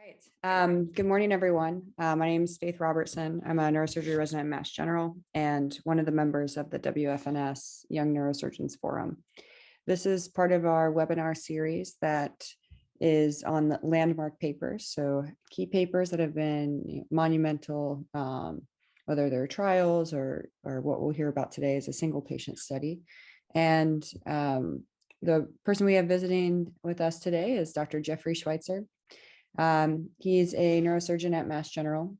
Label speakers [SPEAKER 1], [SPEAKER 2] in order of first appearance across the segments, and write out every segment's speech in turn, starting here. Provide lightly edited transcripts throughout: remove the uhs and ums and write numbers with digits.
[SPEAKER 1] Right. Good morning, everyone. My name is Faith Robertson. I'm a neurosurgery resident at Mass General and one of the members of the WFNS Young Neurosurgeons Forum. This is part of our webinar series that is on the landmark papers. So key papers that have been monumental, whether they're trials or what we'll hear about today is a single patient study. And the person we have visiting with us today is Dr. Jeffrey Schweitzer. He's a neurosurgeon at Mass General,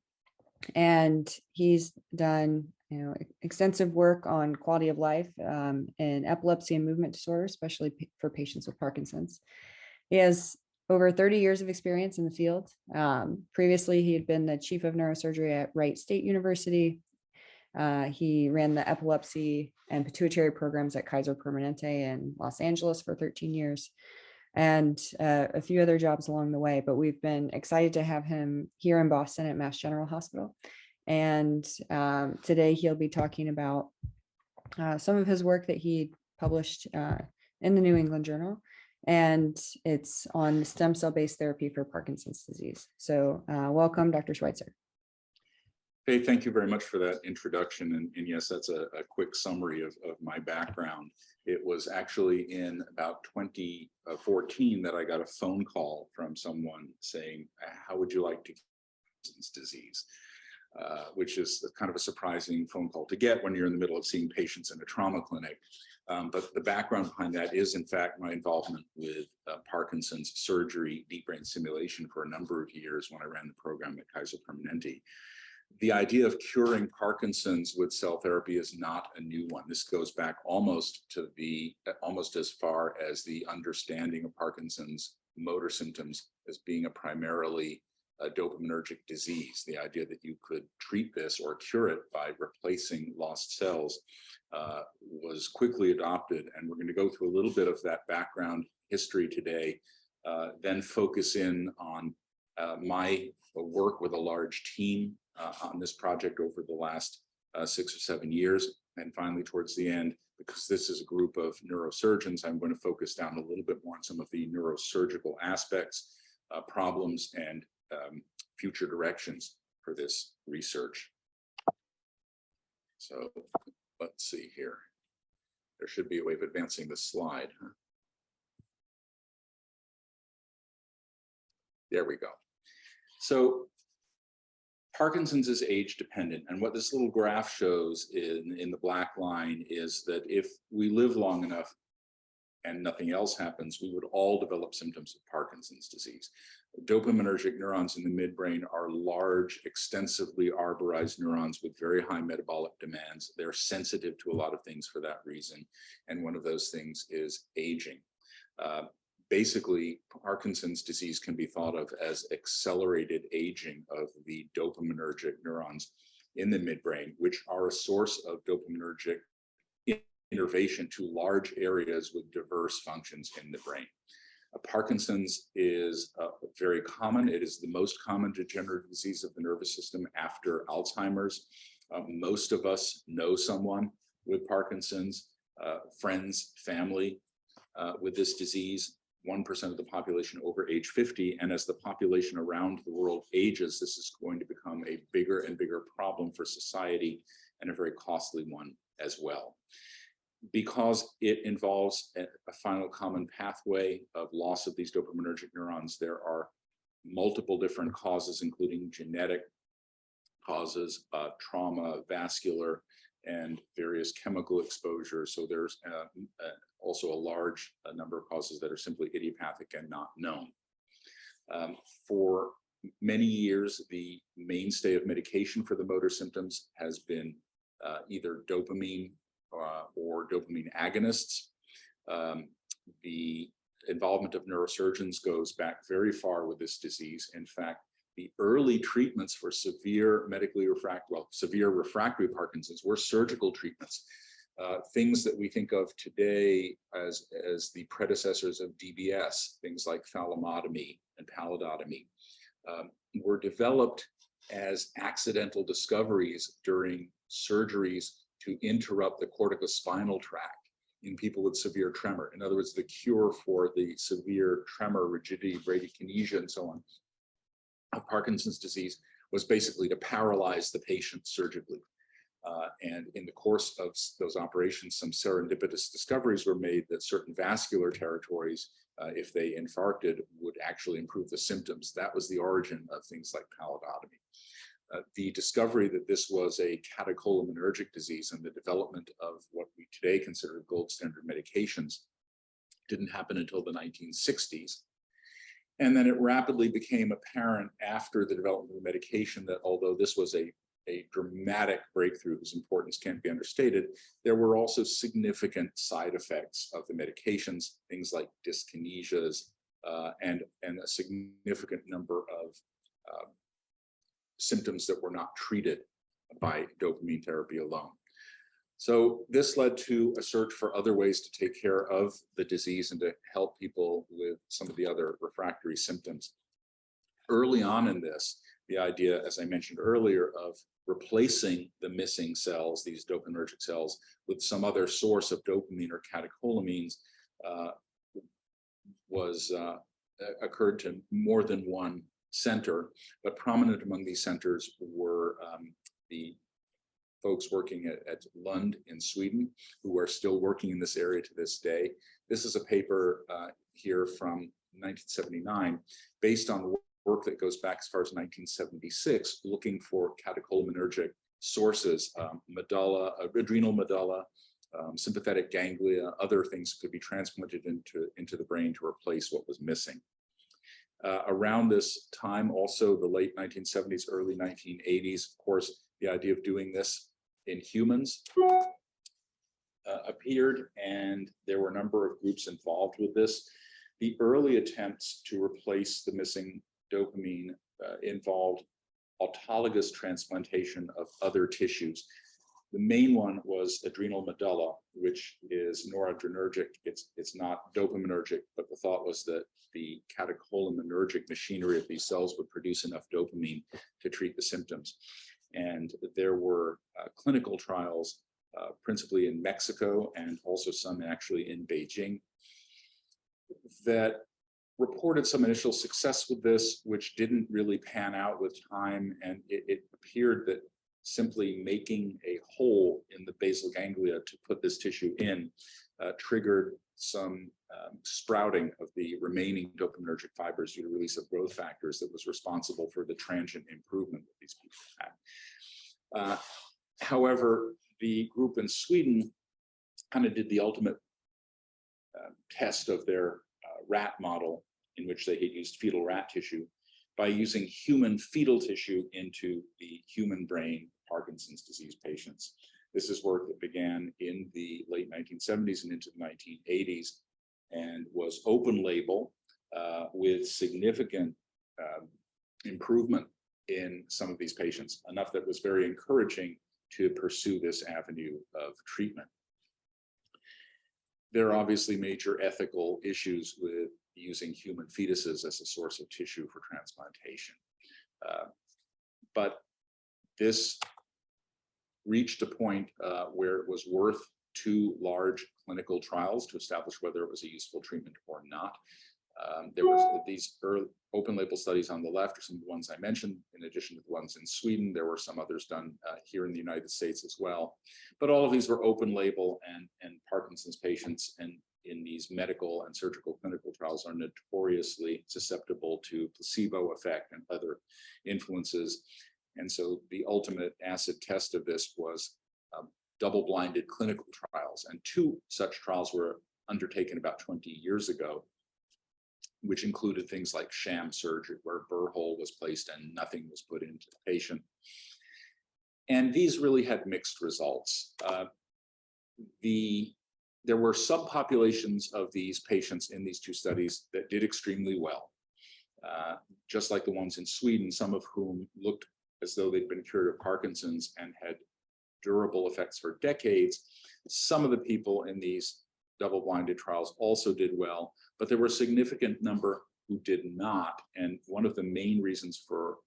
[SPEAKER 1] and he's done extensive work on quality of life in epilepsy and movement disorders, especially for patients with Parkinson's. He has over 30 years of experience in the field. Previously, he had been the chief of neurosurgery at Wright State University. He ran the epilepsy and pituitary programs at Kaiser Permanente in Los Angeles for 13 years. And a few other jobs along the way, but we've been excited to have him here in Boston at Mass General Hospital. And today he'll be talking about some of his work that he published in the New England Journal, and it's on stem cell-based therapy for Parkinson's disease. So welcome, Dr. Schweitzer.
[SPEAKER 2] Hey, thank you very much for that introduction. And yes, that's a quick summary of my background. It was actually in about 2014 that I got a phone call from someone saying, how would you like to get Parkinson's disease? Which is kind of a surprising phone call to get when you're in the middle of seeing patients in a trauma clinic. But the background behind that is, in fact, my involvement with Parkinson's surgery, deep brain stimulation for a number of years when I ran the program at Kaiser Permanente. The idea of curing Parkinson's with cell therapy is not a new one. This goes back almost as far as the understanding of Parkinson's motor symptoms as being a primarily dopaminergic disease. The idea that you could treat this or cure it by replacing lost cells was quickly adopted. And we're going to go through a little bit of that background history today, then focus in on my work with a large team on this project over the last 6 or 7 years. And finally, towards the end, because this is a group of neurosurgeons, I'm going to focus down a little bit more on some of the neurosurgical aspects, problems, and future directions for this research. So let's see here. There should be a way of advancing the slide. There we go. So Parkinson's is age dependent. And what this little graph shows in the black line is that if we live long enough and nothing else happens, we would all develop symptoms of Parkinson's disease. Dopaminergic neurons in the midbrain are large, extensively arborized neurons with very high metabolic demands. They're sensitive to a lot of things for that reason. And one of those things is aging. Basically, Parkinson's disease can be thought of as accelerated aging of the dopaminergic neurons in the midbrain, which are a source of dopaminergic innervation to large areas with diverse functions in the brain. Parkinson's is very common. It is the most common degenerative disease of the nervous system after Alzheimer's. Most of us know someone with Parkinson's, friends, family with this disease. 1% of the population over age 50, and as the population around the world ages, this is going to become a bigger and bigger problem for society and a very costly one as well. Because it involves a final common pathway of loss of these dopaminergic neurons, there are multiple different causes, including genetic causes, trauma, vascular, and various chemical exposures. So there's also a large number of causes that are simply idiopathic and not known. For many years, the mainstay of medication for the motor symptoms has been either dopamine or dopamine agonists. The involvement of neurosurgeons goes back very far with this disease. In fact, the early treatments for severe severe refractory Parkinson's were surgical treatments. Things that we think of today as the predecessors of DBS, things like thalamotomy and pallidotomy, were developed as accidental discoveries during surgeries to interrupt the corticospinal tract in people with severe tremor. In other words, the cure for the severe tremor, rigidity, bradykinesia, and so on of Parkinson's disease was basically to paralyze the patient surgically. And in the course of those operations, some serendipitous discoveries were made that certain vascular territories, if they infarcted, would actually improve the symptoms. That was the origin of things like pallidotomy. The discovery that this was a catecholaminergic disease and the development of what we today consider gold standard medications didn't happen until the 1960s. And then it rapidly became apparent after the development of the medication that although this was a dramatic breakthrough whose importance can't be understated, there were also significant side effects of the medications, things like dyskinesias and a significant number of symptoms that were not treated by dopamine therapy alone. So this led to a search for other ways to take care of the disease and to help people with some of the other refractory symptoms. Early on in this, the idea, as I mentioned earlier, of replacing the missing cells, these dopaminergic cells, with some other source of dopamine or catecholamines occurred to more than one center, but prominent among these centers were the folks working at Lund in Sweden, who are still working in this area to this day. This is a paper here from 1979, based on work that goes back as far as 1976, looking for catecholaminergic sources, medulla, adrenal medulla, sympathetic ganglia, other things could be transplanted into the brain to replace what was missing. Around this time, also the late 1970s, early 1980s, of course, the idea of doing this in humans appeared, and there were a number of groups involved with this. The early attempts to replace the missing dopamine involved autologous transplantation of other tissues. The main one was adrenal medulla, which is noradrenergic. It's not dopaminergic, but the thought was that the catecholaminergic machinery of these cells would produce enough dopamine to treat the symptoms. And there were clinical trials, principally in Mexico and also some actually in Beijing, that reported some initial success with this, which didn't really pan out with time. And it appeared that simply making a hole in the basal ganglia to put this tissue in triggered some sprouting of the remaining dopaminergic fibers due to release of growth factors that was responsible for the transient improvement that these people had. However, the group in Sweden kind of did the ultimate test of their rat model, in which they had used fetal rat tissue, by using human fetal tissue into the human brain Parkinson's disease patients. This is work that began in the late 1970s and into the 1980s and was open label with significant improvement in some of these patients, enough that was very encouraging to pursue this avenue of treatment. There are obviously major ethical issues with using human fetuses as a source of tissue for transplantation. But this reached a point where it was worth 2 large clinical trials to establish whether it was a useful treatment or not. There were these early open label studies on the left, are some of the ones I mentioned, in addition to the ones in Sweden. There were some others done here in the United States as well. But all of these were open label, and Parkinson's patients and in these medical and surgical clinical trials are notoriously susceptible to placebo effect and other influences. And so the ultimate acid test of this was double-blinded clinical trials. And 2 such trials were undertaken about 20 years ago, which included things like sham surgery, where a burr hole was placed and nothing was put into the patient. And these really had mixed results. There were subpopulations of these patients in these 2 studies that did extremely well, just like the ones in Sweden, some of whom looked as though they'd been cured of Parkinson's and had durable effects for decades. Some of the people in these double-blinded trials also did well, but there were a significant number who did not. And one of the main reasons for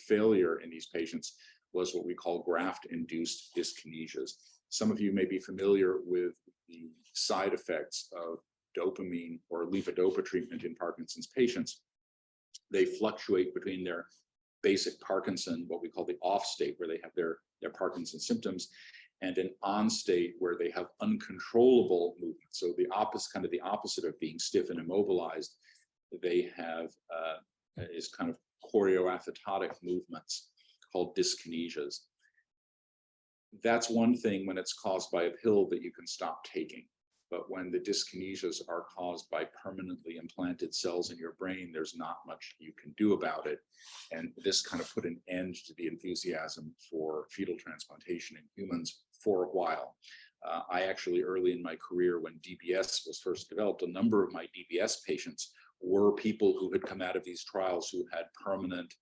[SPEAKER 2] failure in these patients was what we call graft-induced dyskinesias. Some of you may be familiar with the side effects of dopamine or levodopa treatment in Parkinson's patients. They fluctuate between their basic Parkinson, what we call the off state, where they have their Parkinson symptoms, and an on state where they have uncontrollable movement. So the opposite, kind of the opposite of being stiff and immobilized, they have is kind of choreoathetotic movements called dyskinesias. That's one thing when it's caused by a pill that you can stop taking. But when the dyskinesias are caused by permanently implanted cells in your brain, there's not much you can do about it. And this kind of put an end to the enthusiasm for fetal transplantation in humans for a while. I actually, early in my career, when DBS was first developed, a number of my DBS patients were people who had come out of these trials who had permanent,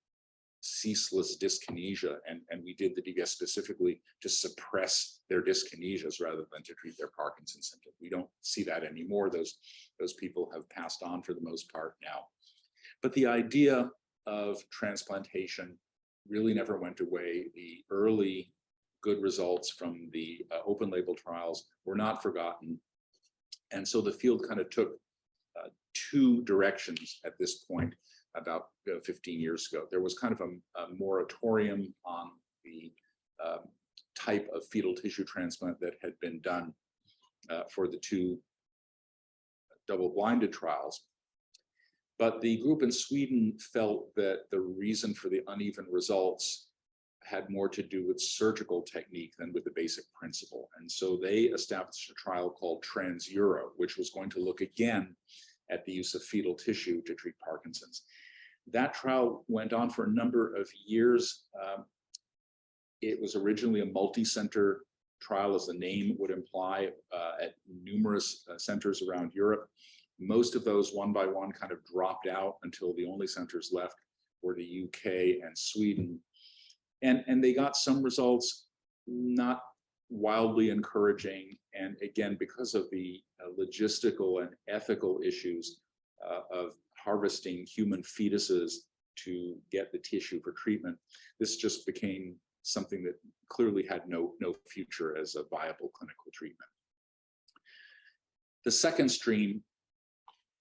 [SPEAKER 2] ceaseless dyskinesia, and we did the DBS specifically to suppress their dyskinesias rather than to treat their Parkinson's symptoms. We don't see that anymore. Those people have passed on for the most part now. But the idea of transplantation really never went away. The early good results from the open label trials were not forgotten. And so the field kind of took two directions at this point. About 15 years ago, there was kind of a moratorium on the type of fetal tissue transplant that had been done for the two double-blinded trials. But the group in Sweden felt that the reason for the uneven results had more to do with surgical technique than with the basic principle. And so they established a trial called TransEuro, which was going to look again at the use of fetal tissue to treat Parkinson's. That trial went on for a number of years. It was originally a multi-center trial, as the name would imply, at numerous centers around Europe. Most of those, one by one, kind of dropped out until the only centers left were the UK and Sweden. And they got some results, not wildly encouraging. And again, because of the logistical and ethical issues of harvesting human fetuses to get the tissue for treatment, this just became something that clearly had no future as a viable clinical treatment. The second stream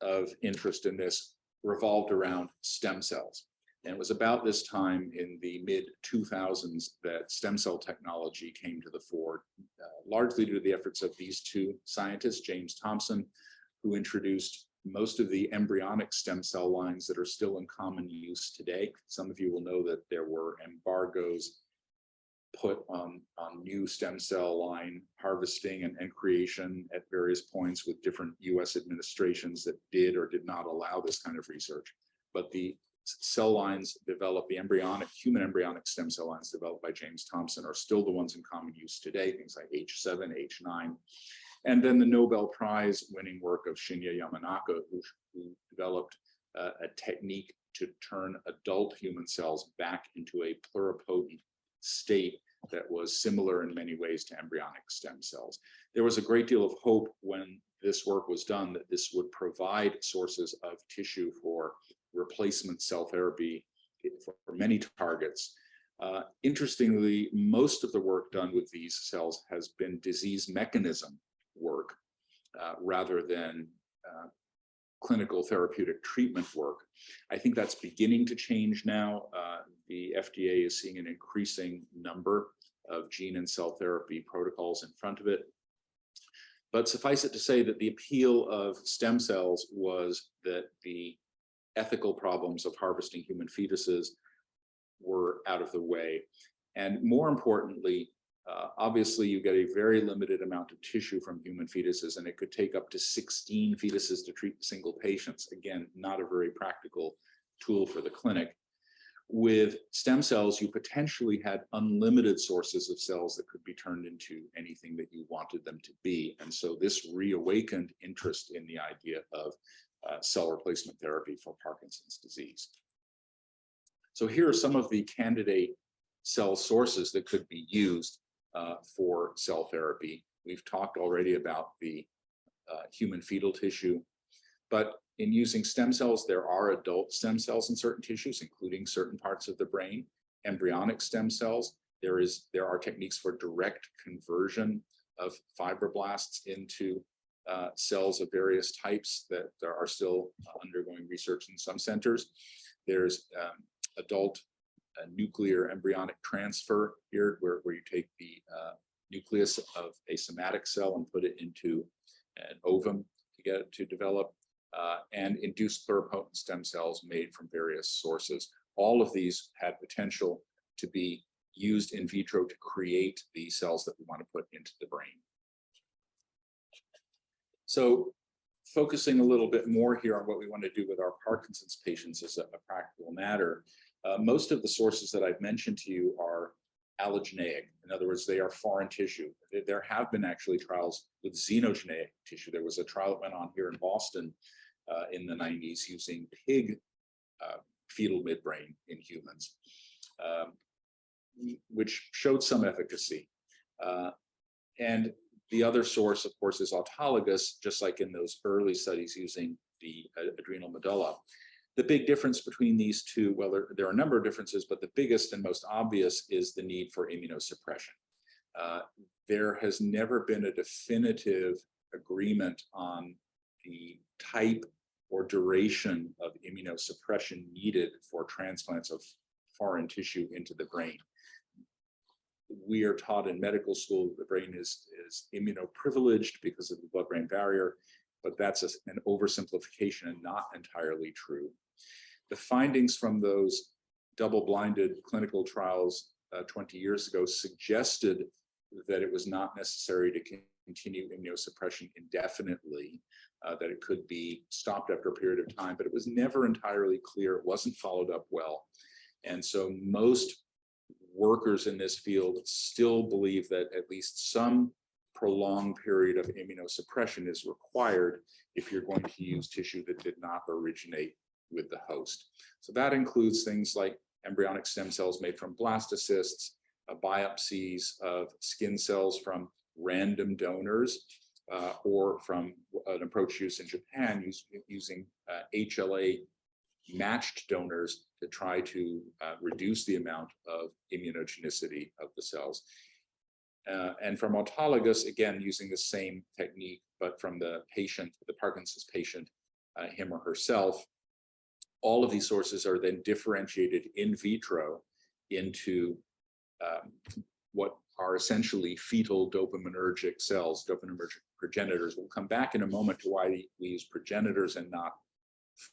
[SPEAKER 2] of interest in this revolved around stem cells. And it was about this time in the mid-2000s that stem cell technology came to the fore, largely due to the efforts of these two scientists, James Thompson, who introduced most of the embryonic stem cell lines that are still in common use today. Some of you will know that there were embargoes put on new stem cell line harvesting and creation at various points with different US administrations that did or did not allow this kind of research. But the cell lines developed, the human embryonic stem cell lines developed by James Thompson are still the ones in common use today, things like H7, H9. And then the Nobel Prize winning work of Shinya Yamanaka, who developed a technique to turn adult human cells back into a pluripotent state that was similar in many ways to embryonic stem cells. There was a great deal of hope when this work was done that this would provide sources of tissue for replacement cell therapy for many targets. Interestingly, most of the work done with these cells has been disease mechanism work rather than clinical therapeutic treatment work. I think that's beginning to change now. The FDA is seeing an increasing number of gene and cell therapy protocols in front of it. But suffice it to say that the appeal of stem cells was that the ethical problems of harvesting human fetuses were out of the way. And more importantly, obviously you get a very limited amount of tissue from human fetuses, and it could take up to 16 fetuses to treat single patients. Again, not a very practical tool for the clinic. With stem cells, you potentially had unlimited sources of cells that could be turned into anything that you wanted them to be. And so this reawakened interest in the idea of cell replacement therapy for Parkinson's disease. So here are some of the candidate cell sources that could be used for cell therapy. We've talked already about the human fetal tissue, but in using stem cells, there are adult stem cells in certain tissues, including certain parts of the brain. Embryonic stem cells, there are techniques for direct conversion of fibroblasts into cells of various types that are still undergoing research in some centers. There's adult a nuclear embryonic transfer here, where you take the nucleus of a somatic cell and put it into an ovum to get it to develop, and induced pluripotent stem cells made from various sources. All of these had potential to be used in vitro to create the cells that we want to put into the brain. So focusing a little bit more here on what we want to do with our Parkinson's patients as a practical matter, most of the sources that I've mentioned to you are allogeneic. In other words, they are foreign tissue. There have been actually trials with xenogeneic tissue. There was a trial that went on here in Boston in the 90s using pig fetal midbrain in humans, which showed some efficacy. And the other source, of course, is autologous, just like in those early studies using the adrenal medulla. The big difference between these two, well, there are a number of differences, but the biggest and most obvious is the need for immunosuppression. There has never been a definitive agreement on the type or duration of immunosuppression needed for transplants of foreign tissue into the brain. We are taught in medical school that the brain is immunoprivileged because of the blood-brain barrier, but that's an oversimplification and not entirely true. The findings from those double-blinded clinical trials 20 years ago suggested that it was not necessary to continue immunosuppression indefinitely, that it could be stopped after a period of time, but it was never entirely clear. It wasn't followed up well. And so most workers in this field still believe that at least some prolonged period of immunosuppression is required if you're going to use tissue that did not originate with the host. So that includes things like embryonic stem cells made from blastocysts, biopsies of skin cells from random donors, or from an approach used in Japan using HLA matched donors to try to reduce the amount of immunogenicity of the cells. And from autologous, again, using the same technique, but from the patient, the Parkinson's patient, him or herself. All of these sources are then differentiated in vitro into what are essentially fetal dopaminergic cells, dopaminergic progenitors. We'll come back in a moment to why we use progenitors and not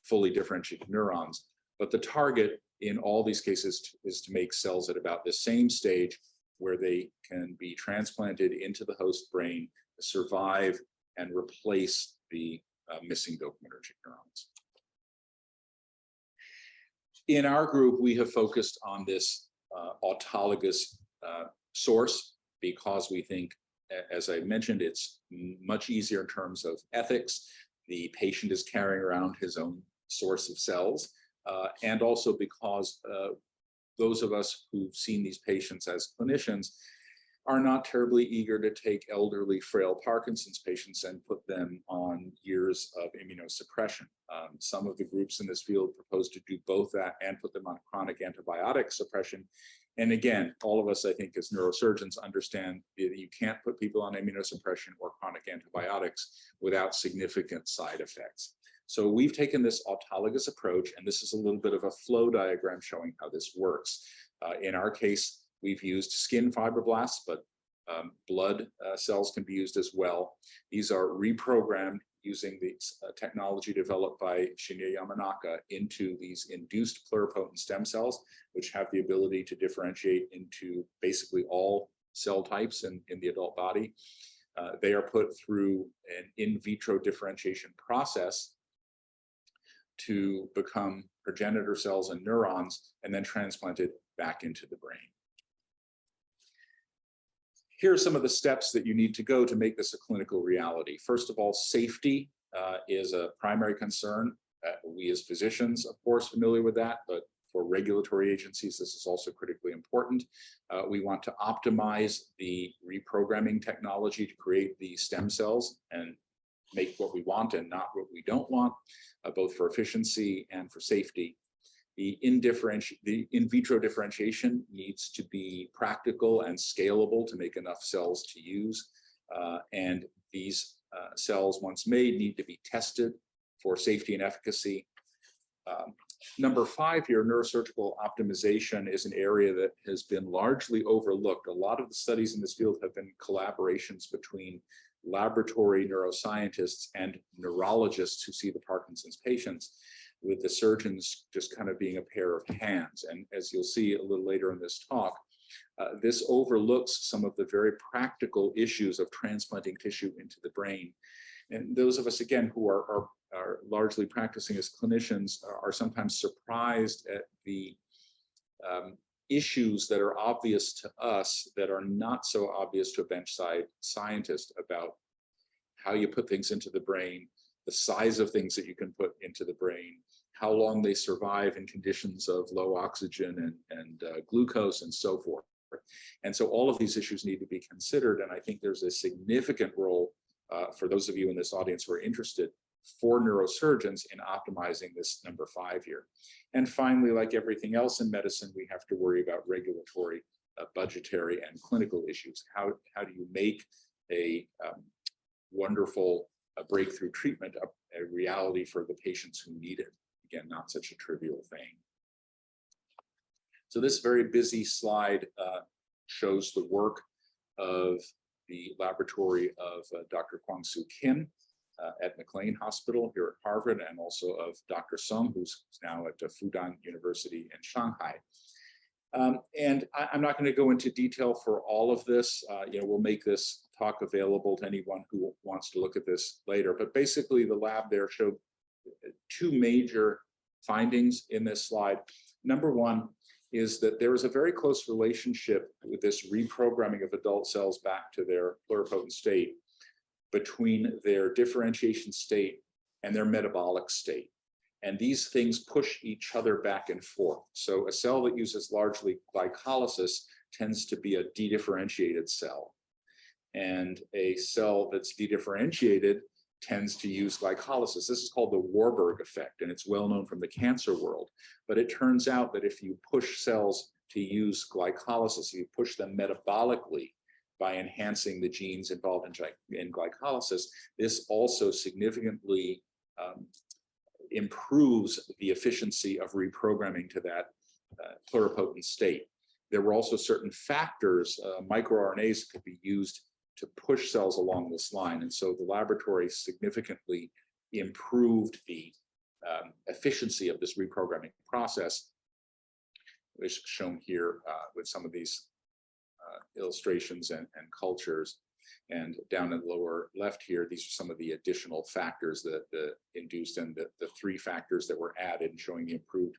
[SPEAKER 2] fully differentiated neurons. But the target in all these cases is to make cells at about the same stage where they can be transplanted into the host brain, survive, and replace the missing dopaminergic neurons. In our group, we have focused on this autologous source because we think, as I mentioned, it's much easier in terms of ethics. The patient is carrying around his own source of cells, and also because those of us who've seen these patients as clinicians are not terribly eager to take elderly, frail Parkinson's patients and put them on years of immunosuppression. Some of the groups in this field propose to do both that and put them on chronic antibiotic suppression. And again, all of us, I think, as neurosurgeons understand that you can't put people on immunosuppression or chronic antibiotics without significant side effects. So we've taken this autologous approach, and this is a little bit of a flow diagram showing how this works. In our case, we've used skin fibroblasts, but blood cells can be used as well. These are reprogrammed using the technology developed by Shinya Yamanaka into these induced pluripotent stem cells, which have the ability to differentiate into basically all cell types in the adult body. They are put through an in vitro differentiation process to become progenitor cells and neurons, and then transplanted back into the brain. Here are some of the steps that you need to go to make this a clinical reality. First of all, safety is a primary concern. We as physicians, of course, familiar with that, but for regulatory agencies, this is also critically important. We want to optimize the reprogramming technology to create the stem cells and make what we want and not what we don't want, both for efficiency and for safety. The in vitro differentiation needs to be practical and scalable to make enough cells to use. And these cells, once made, need to be tested for safety and efficacy. Number 5 here, neurosurgical optimization, is an area that has been largely overlooked. A lot of the studies in this field have been collaborations between laboratory neuroscientists and neurologists who see the Parkinson's patients, with the surgeons just kind of being a pair of hands. And as you'll see a little later in this talk, this overlooks some of the very practical issues of transplanting tissue into the brain. And those of us, again, who are largely practicing as clinicians are sometimes surprised at the issues that are obvious to us that are not so obvious to a benchside scientist about how you put things into the brain, the size of things that you can put into the brain, how long they survive in conditions of low oxygen and glucose and so forth. And so all of these issues need to be considered. And I think there's a significant role for those of you in this audience who are interested for neurosurgeons in optimizing this number 5 here. And finally, like everything else in medicine, we have to worry about regulatory, budgetary, and clinical issues. How do you make a wonderful breakthrough treatment a reality for the patients who need it? Again, not such a trivial thing. So this very busy slide shows the work of the laboratory of Dr. Kwang-Soo Kim at McLean Hospital here at Harvard, and also of Dr. Sung, who's now at Fudan University in Shanghai. And I'm not going to go into detail for all of this. We'll make this talk available to anyone who wants to look at this later. But basically, the lab there showed 2 major findings in this slide. Number 1 is that there is a very close relationship with this reprogramming of adult cells back to their pluripotent state between their differentiation state and their metabolic state. And these things push each other back and forth. So a cell that uses largely glycolysis tends to be a dedifferentiated cell. And a cell that's dedifferentiated tends to use glycolysis. This is called the Warburg effect, and it's well known from the cancer world. But it turns out that if you push cells to use glycolysis, you push them metabolically by enhancing the genes involved in glycolysis, this also significantly improves the efficiency of reprogramming to that pluripotent state. There were also certain factors, microRNAs could be used to push cells along this line. And so the laboratory significantly improved the efficiency of this reprogramming process, which is shown here with some of these illustrations and cultures. And down in the lower left here, these are some of the additional factors that induced, and the 3 factors that were added, showing the improved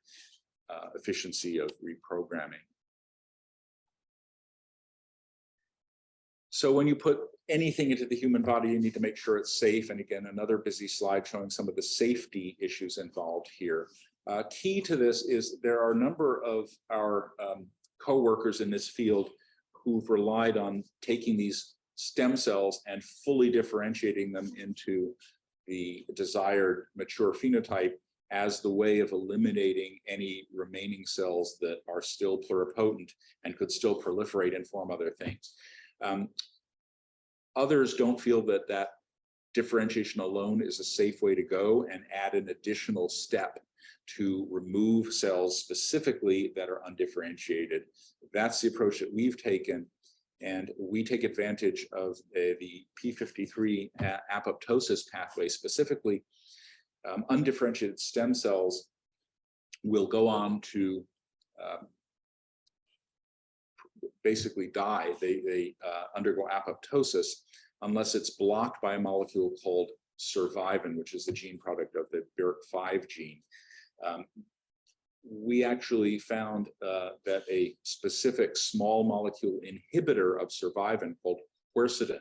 [SPEAKER 2] efficiency of reprogramming. So when you put anything into the human body, you need to make sure it's safe. And again, another busy slide showing some of the safety issues involved here. Key to this is there are a number of our co-workers in this field who've relied on taking these stem cells and fully differentiating them into the desired mature phenotype as the way of eliminating any remaining cells that are still pluripotent and could still proliferate and form other things. Others don't feel that that differentiation alone is a safe way to go, and add an additional step to remove cells specifically that are undifferentiated. That's the approach that we've taken, and we take advantage of the p53 apoptosis pathway. Specifically, undifferentiated stem cells will go on to basically die. They undergo apoptosis unless it's blocked by a molecule called survivin, which is the gene product of the BRCA5 gene. We actually found that a specific small molecule inhibitor of survivin called quercetin,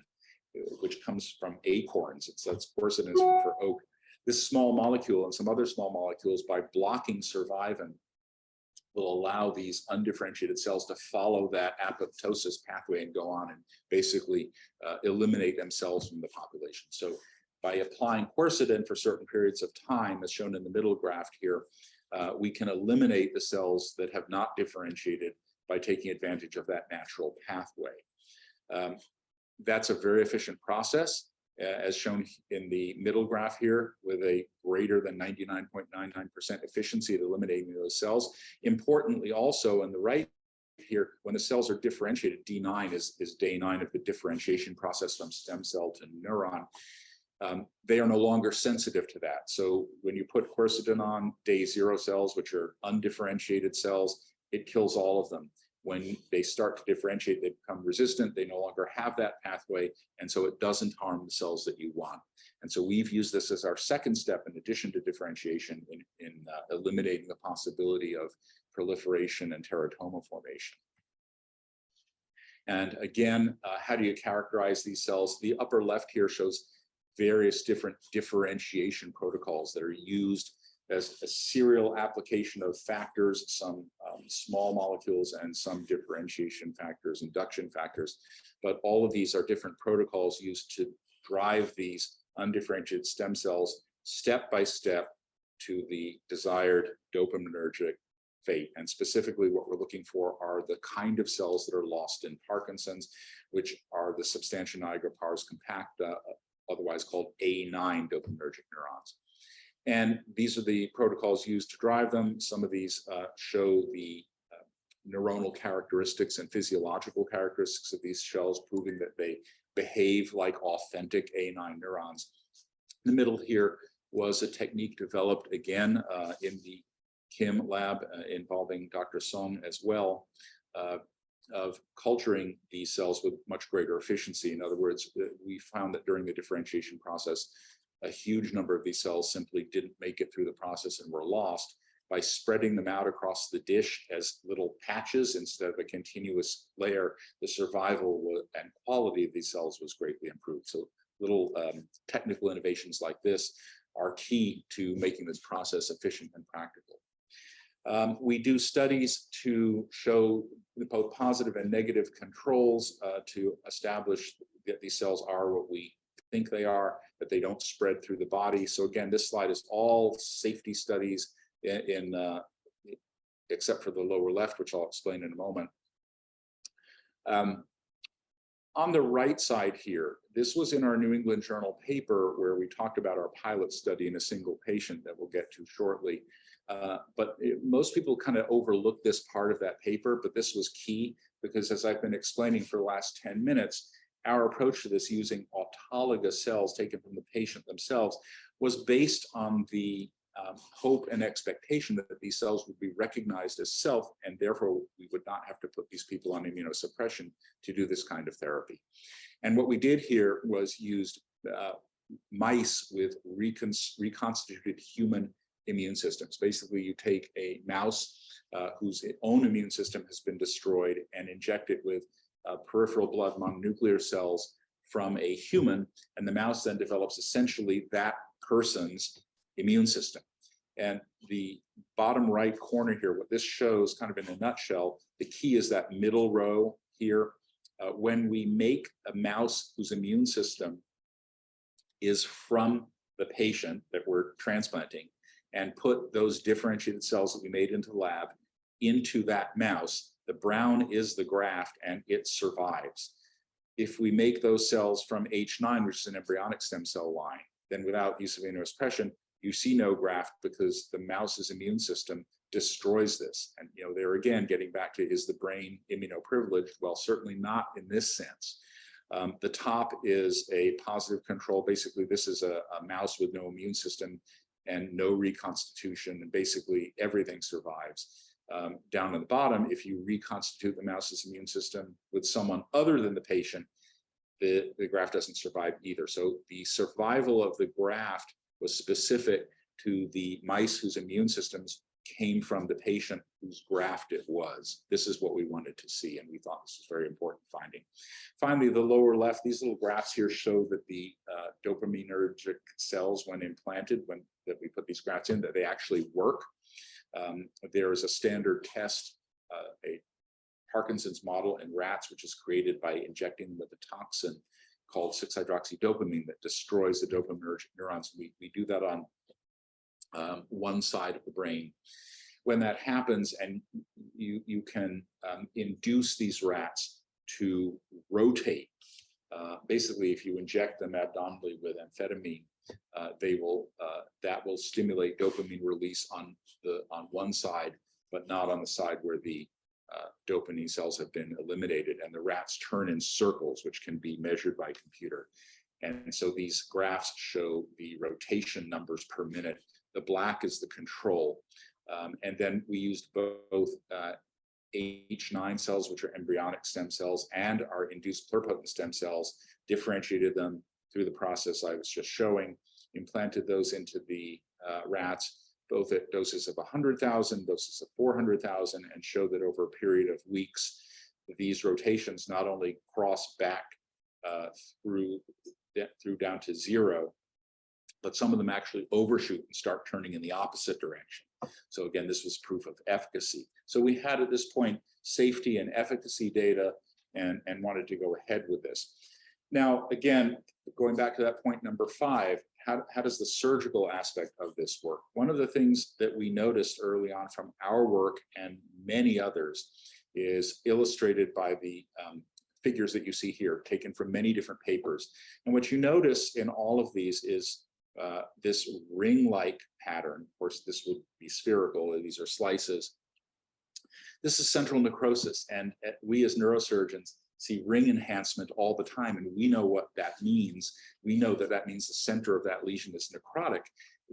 [SPEAKER 2] which comes from acorns, that's quercetin for oak. This small molecule and some other small molecules, by blocking survivin, will allow these undifferentiated cells to follow that apoptosis pathway and go on and basically eliminate themselves from the population. So by applying quercetin for certain periods of time, as shown in the middle graph here, we can eliminate the cells that have not differentiated by taking advantage of that natural pathway. That's a very efficient process. as shown in the middle graph here, with a greater than 99.99% efficiency at eliminating those cells. Importantly, also on the right here, when the cells are differentiated, D9 is day 9 of the differentiation process from stem cell to neuron. They are no longer sensitive to that. So when you put quercetin on day 0 cells, which are undifferentiated cells, it kills all of them. When they start to differentiate, they become resistant. They no longer have that pathway, and so it doesn't harm the cells that you want. And so we've used this as our second step, in addition to differentiation, in eliminating the possibility of proliferation and teratoma formation. And again, how do you characterize these cells? The upper left here shows various different differentiation protocols that are used as a serial application of factors, some small molecules and some differentiation factors, induction factors. But all of these are different protocols used to drive these undifferentiated stem cells step by step to the desired dopaminergic fate. And specifically what we're looking for are the kind of cells that are lost in Parkinson's, which are the substantia nigra pars compacta, otherwise called A9 dopaminergic neurons. And these are the protocols used to drive them. Some of these show the neuronal characteristics and physiological characteristics of these cells, proving that they behave like authentic A9 neurons. In the middle here was a technique developed again in the Kim lab involving Dr. Song as well, of culturing these cells with much greater efficiency. In other words, we found that during the differentiation process, a huge number of these cells simply didn't make it through the process and were lost. By spreading them out across the dish as little patches instead of a continuous layer, the survival and quality of these cells was greatly improved. So little technical innovations like this are key to making this process efficient and practical. We do studies to show both positive and negative controls to establish that these cells are what we think they are, that they don't spread through the body. So again, this slide is all safety studies except for the lower left, which I'll explain in a moment. On the right side here, this was in our New England Journal paper where we talked about our pilot study in a single patient that we'll get to shortly. Most people kind of overlook this part of that paper, but this was key because, as I've been explaining for the last 10 minutes, our approach to this using autologous cells taken from the patient themselves was based on the hope and expectation that these cells would be recognized as self, and therefore we would not have to put these people on immunosuppression to do this kind of therapy. And what we did here was used mice with reconstituted human immune systems. Basically, you take a mouse whose own immune system has been destroyed and inject it with peripheral blood mononuclear cells from a human, and the mouse then develops essentially that person's immune system. And the bottom right corner here, what this shows kind of in a nutshell, the key is that middle row here. When we make a mouse whose immune system is from the patient that we're transplanting and put those differentiated cells that we made into the lab into that mouse, the brown is the graft and it survives. If we make those cells from H9, which is an embryonic stem cell line, then without use of immunosuppression, you see no graft because the mouse's immune system destroys this. And there again, getting back to, is the brain immunoprivileged? Well, certainly not in this sense. The top is a positive control. Basically, this is a mouse with no immune system and no reconstitution, and basically everything survives. Down at the bottom, if you reconstitute the mouse's immune system with someone other than the patient, the graft doesn't survive either. So the survival of the graft was specific to the mice whose immune systems came from the patient whose graft it was. This is what we wanted to see, and we thought this was a very important finding. Finally, the lower left, these little graphs here show that the dopaminergic cells, when implanted, that we put these grafts in, that they actually work. There is a standard test, a Parkinson's model in rats, which is created by injecting them with a toxin called 6-hydroxydopamine that destroys the dopaminergic neurons. We do that on one side of the brain. When that happens, and you can induce these rats to rotate basically, if you inject them abdominally with amphetamine, that will stimulate dopamine release on one side, but not on the side where the dopamine cells have been eliminated, and the rats turn in circles, which can be measured by computer. And so these graphs show the rotation numbers per minute. The black is the control. And then we used both H9 cells, which are embryonic stem cells, and our induced pluripotent stem cells, differentiated them through the process I was just showing, implanted those into the rats, both at doses of 100,000, doses of 400,000, and showed that over a period of weeks, these rotations not only cross back through down to zero, but some of them actually overshoot and start turning in the opposite direction. So again, this was proof of efficacy. So we had at this point safety and efficacy data, and wanted to go ahead with this. Now, again, going back to that point number 5, how does the surgical aspect of this work? One of the things that we noticed early on from our work and many others is illustrated by the figures that you see here, taken from many different papers. And what you notice in all of these is this ring-like pattern. Of course, this would be spherical, these are slices. This is central necrosis, and we as neurosurgeons see ring enhancement all the time, and we know what that means. We know that that means the center of that lesion is necrotic.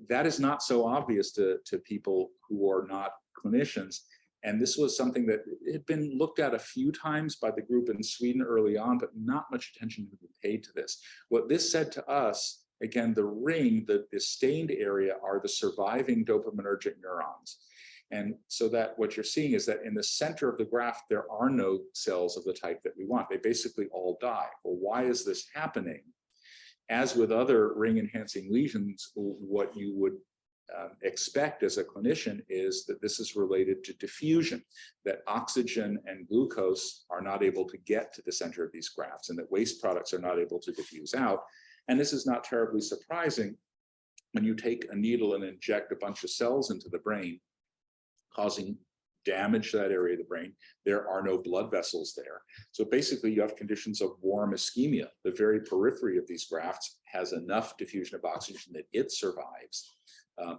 [SPEAKER 2] That is not so obvious to people who are not clinicians. And this was something that had been looked at a few times by the group in Sweden early on, but not much attention had been paid to this. What this said to us, again, the ring, the stained area, are the surviving dopaminergic neurons. And so that what you're seeing is that in the center of the graph, there are no cells of the type that we want. They basically all die. Well, why is this happening? As with other ring-enhancing lesions, what you would expect as a clinician is that this is related to diffusion, that oxygen and glucose are not able to get to the center of these grafts, and that waste products are not able to diffuse out. And this is not terribly surprising when you take a needle and inject a bunch of cells into the brain, causing damage to that area of the brain. There are no blood vessels there. So basically you have conditions of warm ischemia. The very periphery of these grafts has enough diffusion of oxygen that it survives,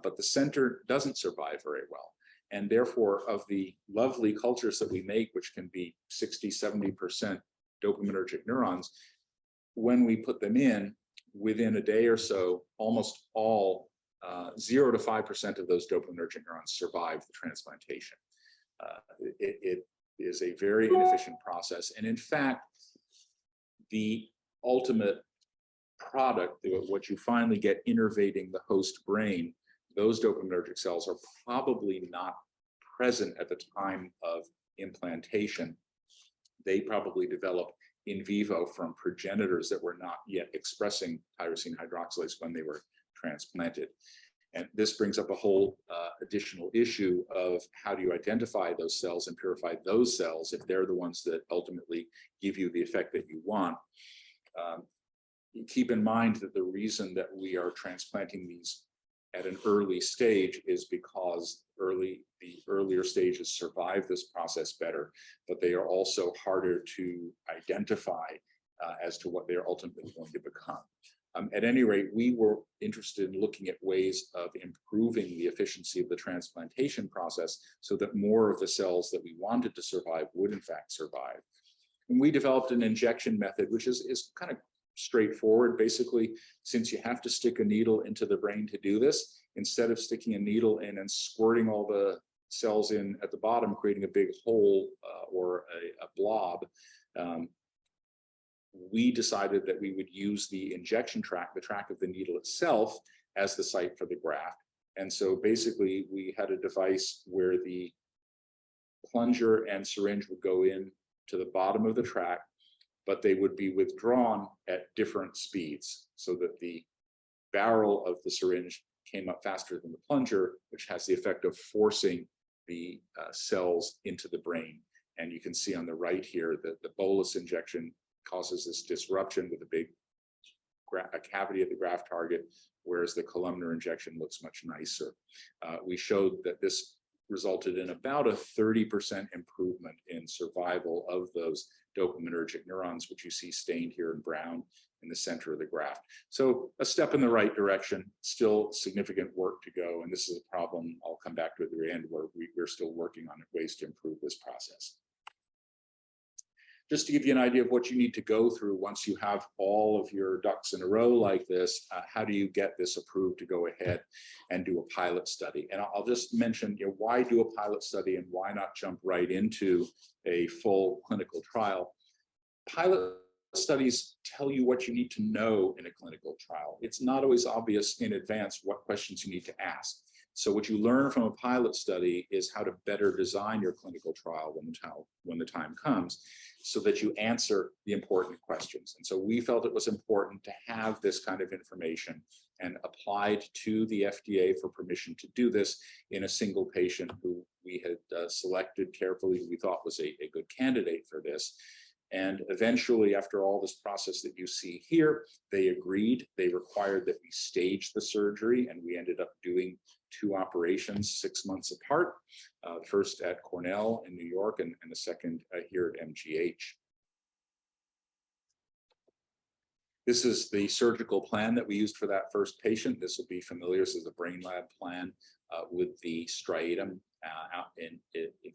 [SPEAKER 2] but the center doesn't survive very well. And therefore, of the lovely cultures that we make, which can be 60, 70% dopaminergic neurons, when we put them in, within a day or so, almost all 0 to 5% of those dopaminergic neurons survive the transplantation. It is a very inefficient process. And in fact, the ultimate product, what you finally get innervating the host brain, those dopaminergic cells are probably not present at the time of implantation. They probably developed in vivo from progenitors that were not yet expressing tyrosine hydroxylase when they were transplanted. And this brings up a whole additional issue of how do you identify those cells and purify those cells if they're the ones that ultimately give you the effect that you want. Keep in mind that the reason that we are transplanting these at an early stage is because the earlier stages survive this process better, but they are also harder to identify as to what they are ultimately going to become. At any rate, we were interested in looking at ways of improving the efficiency of the transplantation process so that more of the cells that we wanted to survive would in fact survive. And we developed an injection method, which is kind of straightforward. Basically, since you have to stick a needle into the brain to do this, instead of sticking a needle in and squirting all the cells in at the bottom, creating a big hole or a blob, we decided that we would use the injection tract, the track of the needle itself, as the site for the graft. And so basically we had a device where the plunger and syringe would go in to the bottom of the tract, but they would be withdrawn at different speeds so that the barrel of the syringe came up faster than the plunger, which has the effect of forcing the cells into the brain. And you can see on the right here that the bolus injection causes this disruption with a big cavity at the graft target, whereas the columnar injection looks much nicer. We showed that this resulted in about a 30% improvement in survival of those dopaminergic neurons, which you see stained here in brown in the center of the graph. So a step in the right direction, still significant work to go. And this is a problem I'll come back to at the end, where we're still working on ways to improve this process. Just to give you an idea of what you need to go through once you have all of your ducks in a row like this, how do you get this approved to go ahead and do a pilot study? And I'll just mention, why do a pilot study and why not jump right into a full clinical trial? Pilot studies tell you what you need to know in a clinical trial. It's not always obvious in advance what questions you need to ask. So what you learn from a pilot study is how to better design your clinical trial when the time comes, so that you answer the important questions. And so we felt it was important to have this kind of information and applied to the FDA for permission to do this in a single patient who we had selected carefully, who we thought was a good candidate for this. And eventually, after all this process that you see here, they agreed. They required that we stage the surgery, and we ended up doing 2 operations 6 months apart, first at Cornell in New York and the second here at MGH. This is the surgical plan that we used for that first patient. This will be familiar. This is a brain lab plan with the striatum out in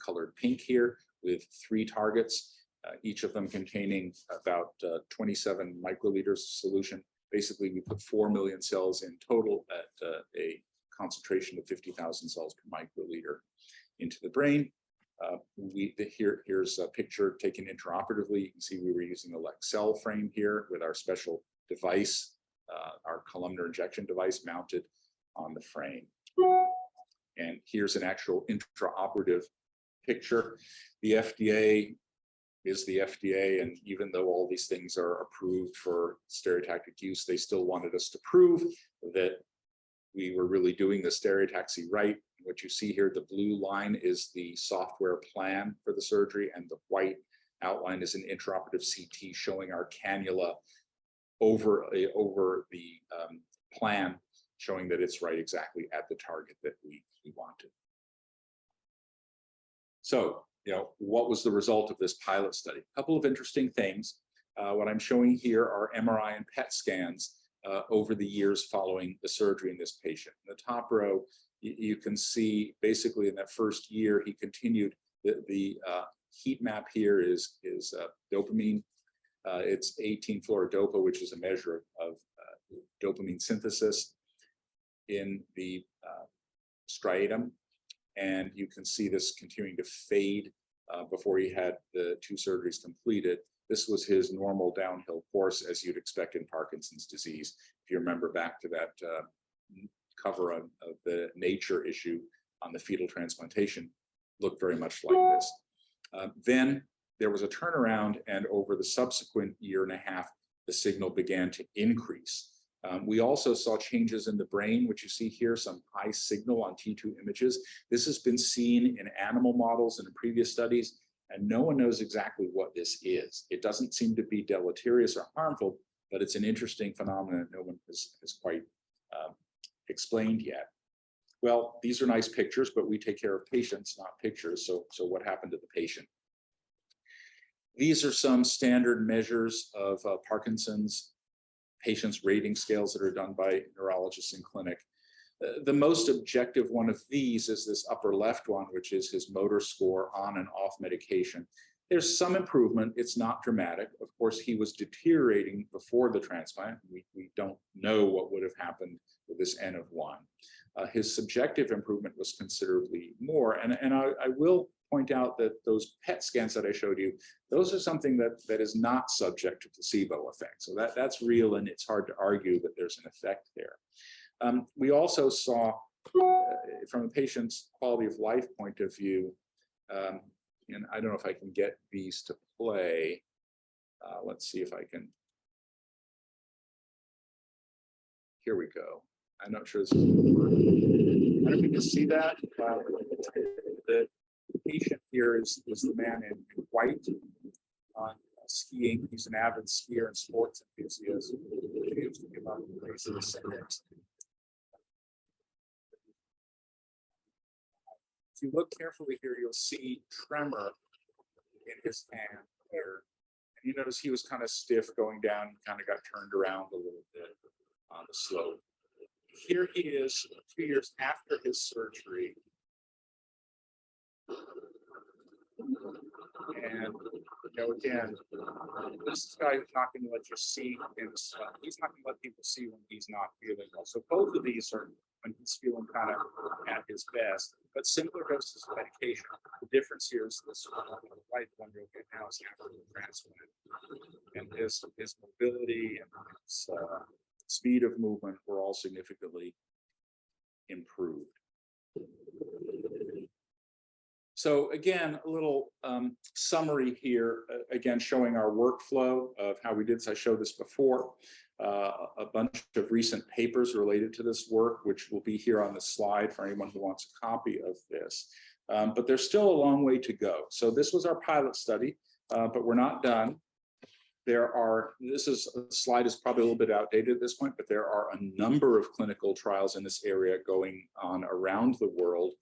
[SPEAKER 2] colored pink here, with 3 targets. Each of them containing about 27 microliters of solution. Basically, we put 4 million cells in total at a concentration of 50,000 cells per microliter into the brain. Here's a picture taken intraoperatively. You can see we were using a Lexcel frame here with our special device, our columnar injection device mounted on the frame. And here's an actual intraoperative picture. The FDA is the FDA, and even though all these things are approved for stereotactic use, they still wanted us to prove that we were really doing the stereotaxy right. What you see here, the blue line is the software plan for the surgery, and the white outline is an intraoperative CT showing our cannula over the plan, showing that it's right exactly at the target that we wanted. So, what was the result of this pilot study? A couple of interesting things. What I'm showing here are MRI and PET scans over the years following the surgery in this patient. In the top row, you can see basically in that first year, he continued. The heat map here is dopamine. It's 18-fluorodopa, which is a measure of dopamine synthesis in the striatum. And you can see this continuing to fade before he had the 2 surgeries completed. This was his normal downhill course, as you'd expect in Parkinson's disease. If you remember back to that cover of the Nature issue on the fetal transplantation, looked very much like this. Then there was a turnaround, and over the subsequent year and a half, the signal began to increase. We also saw changes in the brain, which you see here, some high signal on T2 images. This has been seen in animal models and in previous studies, and no one knows exactly what this is. It doesn't seem to be deleterious or harmful, but it's an interesting phenomenon that no one has quite explained yet. Well, these are nice pictures, but we take care of patients, not pictures. So what happened to the patient? These are some standard measures of Parkinson's patients' rating scales that are done by neurologists in clinic. The most objective one of these is this upper left one, which is his motor score on and off medication. There's some improvement. It's not dramatic. Of course, he was deteriorating before the transplant. We don't know what would have happened with this N of 1. His subjective improvement was considerably more. And I will point out that those PET scans that I showed you, those are something that is not subject to placebo effect. So that's real, and it's hard to argue that there's an effect there. We also saw, from a patient's quality of life point of view, and I don't know if I can get these to play. Let's see if I can. Here we go. I'm not sure this is going to work. I don't know if you can see that. The patient here is the man in white on skiing. He's an avid skier and sports enthusiast. If you look carefully here, you'll see tremor in his hand here. And you notice he was kind of stiff going down, kind of got turned around a little bit on the slope. Here he is 2 years after his surgery. And again, this guy is not going to let you see him. He's not going to let people see when he's not feeling well. So both of these are when he's feeling kind of at his best, but similar doses of medication. The difference here is this right one you'll get now is after the transplant, and his mobility and his speed of movement were all significantly improved. So again, a little summary here, again, showing our workflow of how we did this. I showed this before, a bunch of recent papers related to this work, which will be here on the slide for anyone who wants a copy of this. But there's still a long way to go. So this was our pilot study, but we're not done. This slide is probably a little bit outdated at this point, but there are a number of clinical trials in this area going on around the world.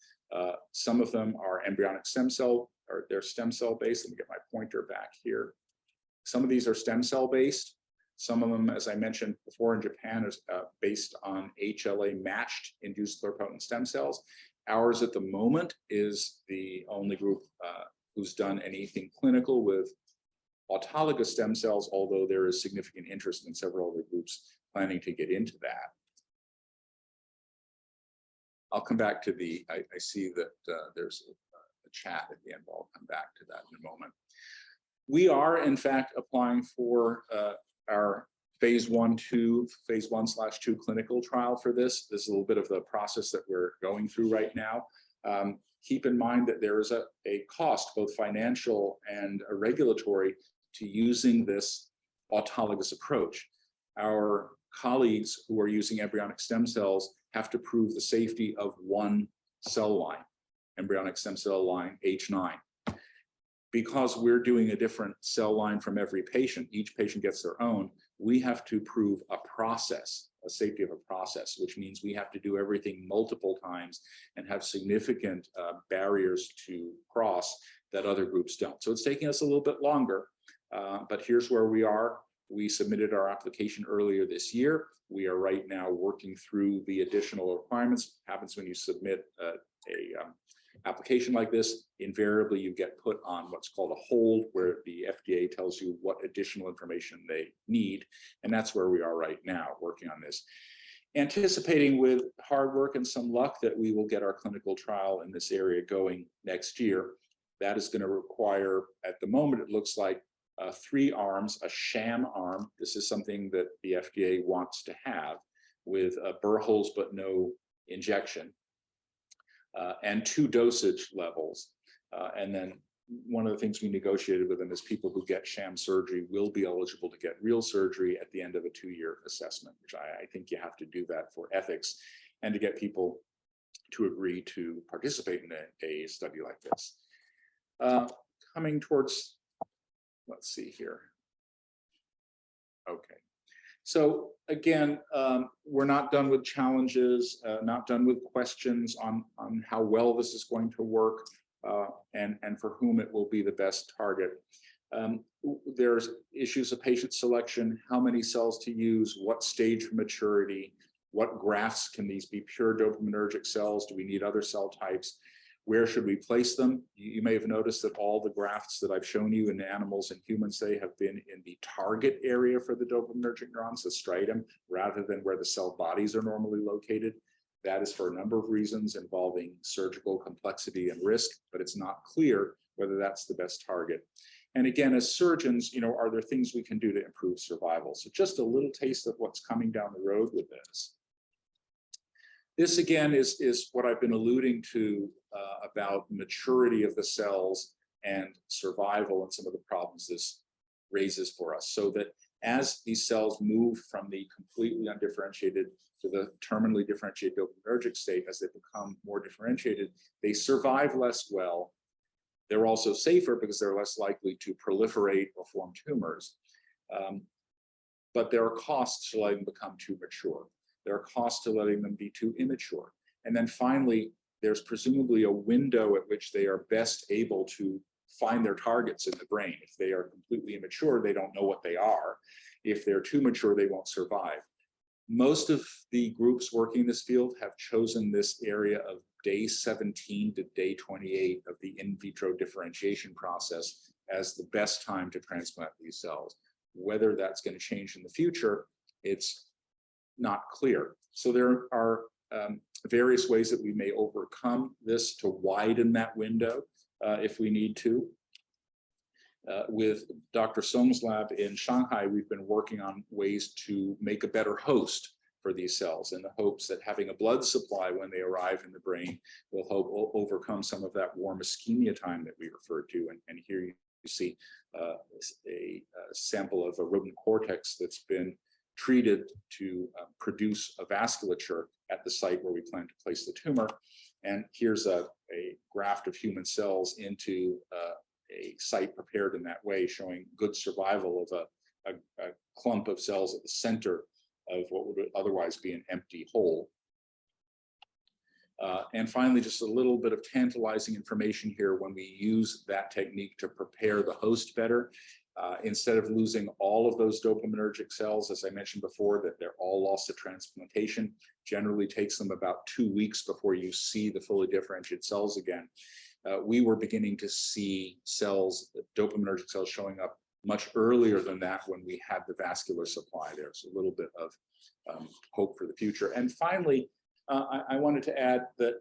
[SPEAKER 2] Some of them are embryonic stem cell, or they're stem cell based. Let me get my pointer back here. Some of these are stem cell based. Some of them, as I mentioned before, in Japan is based on HLA matched induced pluripotent stem cells. Ours at the moment is the only group who's done anything clinical with autologous stem cells, although there is significant interest in several other groups planning to get into that. I'll come back to I see that there's a chat at the end, but I'll come back to that in a moment. We are, in fact, applying for our phase 1/2 clinical trial for this. This is a little bit of the process that we're going through right now. Keep in mind that there is a cost, both financial and regulatory, to using this autologous approach. Our colleagues who are using embryonic stem cells have to prove the safety of one cell line, embryonic stem cell line H9. Because we're doing a different cell line from every patient, each patient gets their own, we have to prove a process, a safety of a process, which means we have to do everything multiple times and have significant barriers to cross that other groups don't. So it's taking us a little bit longer, but here's where we are. We submitted our application earlier this year. We are right now working through the additional requirements. What happens when you submit a application like this? Invariably, you get put on what's called a hold, where the FDA tells you what additional information they need. And that's where we are right now, working on this. Anticipating with hard work and some luck that we will get our clinical trial in this area going next year. That is going to require, at the moment, it looks like 3 arms, a sham arm. This is something that the FDA wants to have, with burr holes but no injection, and 2 dosage levels. And then one of the things we negotiated with them is people who get sham surgery will be eligible to get real surgery at the end of a 2-year assessment, which I think you have to do that for ethics and to get people to agree to participate in a study like this. Coming towards, let's see here. Okay. So again, we're not done with challenges, not done with questions on how well this is going to work, and for whom it will be the best target. There's issues of patient selection, how many cells to use, what stage of maturity, what grafts can these be, pure dopaminergic cells? Do we need other cell types? Where should we place them? You may have noticed that all the grafts that I've shown you in animals and humans, they have been in the target area for the dopaminergic neurons, the striatum, rather than where the cell bodies are normally located. That is for a number of reasons involving surgical complexity and risk, but it's not clear whether that's the best target. And again, as surgeons, are there things we can do to improve survival? So just a little taste of what's coming down the road with this. This again is what I've been alluding to about maturity of the cells and survival and some of the problems this raises for us. So that as these cells move from the completely undifferentiated to the terminally differentiated dopaminergic state, as they become more differentiated, they survive less well. They're also safer because they're less likely to proliferate or form tumors. But there are costs to letting them become too mature. There are costs to letting them be too immature. And then finally, there's presumably a window at which they are best able to find their targets in the brain. If they are completely immature, they don't know what they are. If they're too mature, they won't survive. Most of the groups working in this field have chosen this area of day 17 to day 28 of the in vitro differentiation process as the best time to transplant these cells. Whether that's going to change in the future, it's not clear. So there are various ways that we may overcome this to widen that window if we need to. With Dr. Song's lab in Shanghai, we've been working on ways to make a better host for these cells in the hopes that having a blood supply when they arrive in the brain will help overcome some of that warm ischemia time that we referred to. And here you see a sample of a rodent cortex that's been treated to produce a vasculature at the site where we plan to place the tumor. And here's a graft of human cells into a site prepared in that way, showing good survival of a clump of cells at the center of what would otherwise be an empty hole. And finally, just a little bit of tantalizing information here when we use that technique to prepare the host better. Instead of losing all of those dopaminergic cells, as I mentioned before, that they're all lost to transplantation, generally takes them about 2 weeks before you see the fully differentiated cells again. We were beginning to see cells, dopaminergic cells, showing up much earlier than that when we had the vascular supply there. So a little bit of hope for the future. And finally, I wanted to add that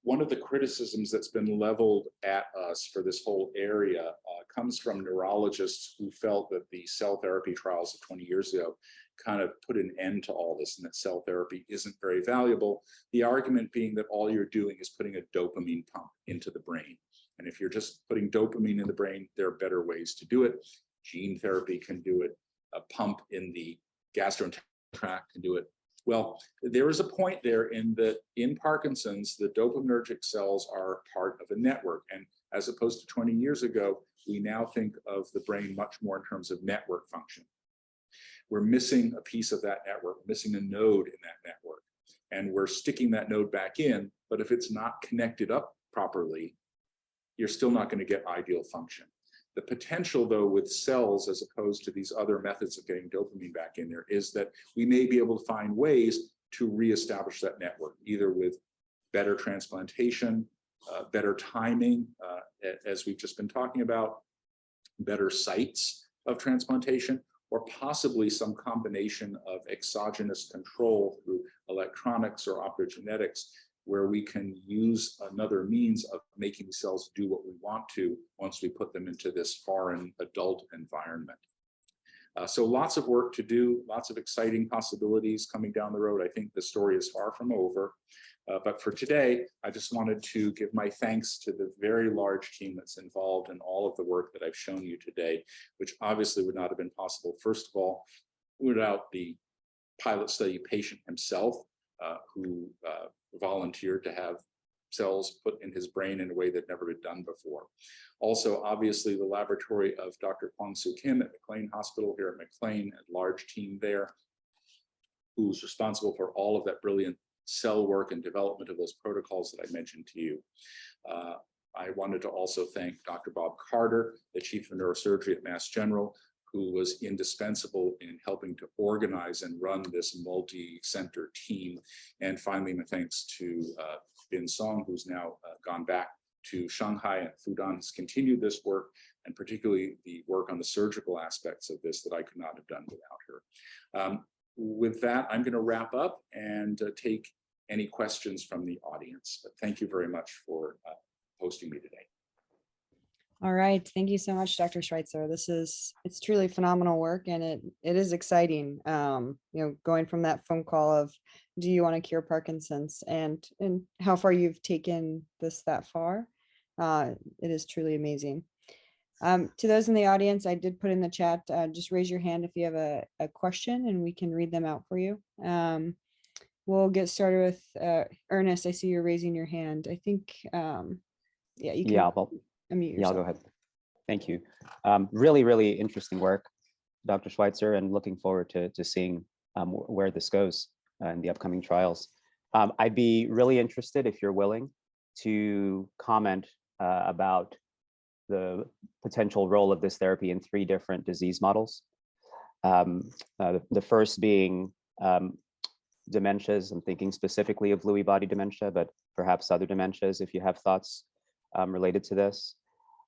[SPEAKER 2] one of the criticisms that's been leveled at us for this whole area comes from neurologists who felt that the cell therapy trials of 20 years ago kind of put an end to all this and that cell therapy isn't very valuable. The argument being that all you're doing is putting a dopamine pump into the brain. And if you're just putting dopamine in the brain, there are better ways to do it. Gene therapy can do it. A pump in the gastrointestinal tract can do it. Well, there is a point there in that in Parkinson's, the dopaminergic cells are part of a network. And as opposed to 20 years ago, we now think of the brain much more in terms of network function. We're missing a piece of that network, missing a node in that network. And we're sticking that node back in, but if it's not connected up properly, you're still not going to get ideal function. The potential, though, with cells, as opposed to these other methods of getting dopamine back in there, is that we may be able to find ways to reestablish that network, either with better transplantation, better timing, as we've just been talking about, better sites of transplantation, or possibly some combination of exogenous control through electronics or optogenetics, where we can use another means of making cells do what we want to once we put them into this foreign adult environment. So lots of work to do, lots of exciting possibilities coming down the road. I think the story is far from over. But for today, I just wanted to give my thanks to the very large team that's involved in all of the work that I've shown you today, which obviously would not have been possible, first of all, without the pilot study patient himself, who volunteered to have cells put in his brain in a way that never been done before. Also, obviously, the laboratory of Dr. Kwang Soo Kim at McLean Hospital here at McLean, a large team there, who's responsible for all of that brilliant cell work and development of those protocols that I mentioned to you. I wanted to also thank Dr. Bob Carter, the Chief of Neurosurgery at Mass General, who was indispensable in helping to organize and run this multi-center team. And finally, my thanks to Bin Song, who's now gone back to Shanghai, and Fudan has continued this work, and particularly the work on the surgical aspects of this that I could not have done without her. With that, I'm going to wrap up and take any questions from the audience. But thank you very much for hosting me today.
[SPEAKER 1] All right. Thank you so much, Dr. Schweitzer. It's truly phenomenal work, and it is exciting. Going from that phone call of, do you want to cure Parkinson's, and how far you've taken this that far. It is truly amazing. To those in the audience, I did put in the chat, just raise your hand if you have a question and we can read them out for you. We'll get started with Ernest. I see you're raising your hand. I think, yeah, you can unmute yourself.
[SPEAKER 3] Yeah, I'll go ahead. Thank you. Really, really interesting work, Dr. Schweitzer, and looking forward to seeing where this goes in the upcoming trials. I'd be really interested, if you're willing, to comment about the potential role of this therapy in 3 different disease models. The first being dementias. I'm thinking specifically of Lewy body dementia, but perhaps other dementias if you have thoughts related to this.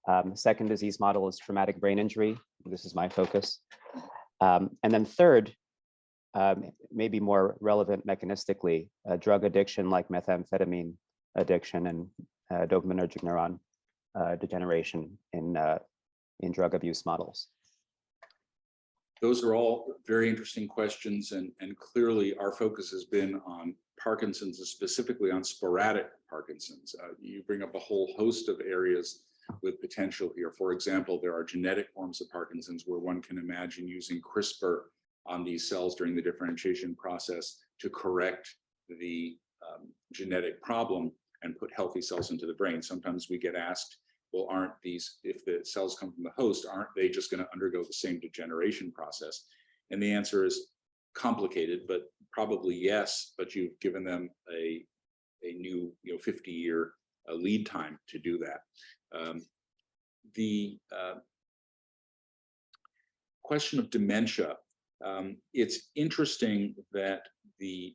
[SPEAKER 3] The second disease model is traumatic brain injury. This is my focus. And then third, maybe more relevant mechanistically, drug addiction like methamphetamine addiction and dopaminergic neuron degeneration in drug abuse models.
[SPEAKER 2] Those are all very interesting questions, and clearly our focus has been on Parkinson's, and specifically on sporadic Parkinson's. You bring up a whole host of areas with potential here. For example, there are genetic forms of Parkinson's where one can imagine using CRISPR on these cells during the differentiation process to correct the genetic problem and put healthy cells into the brain. Sometimes we get asked, well, aren't these, if the cells come from the host, aren't they just going to undergo the same degeneration process? And the answer is complicated, but probably yes, but you've given them a new 50-year lead time to do that. The question of dementia, it's interesting that the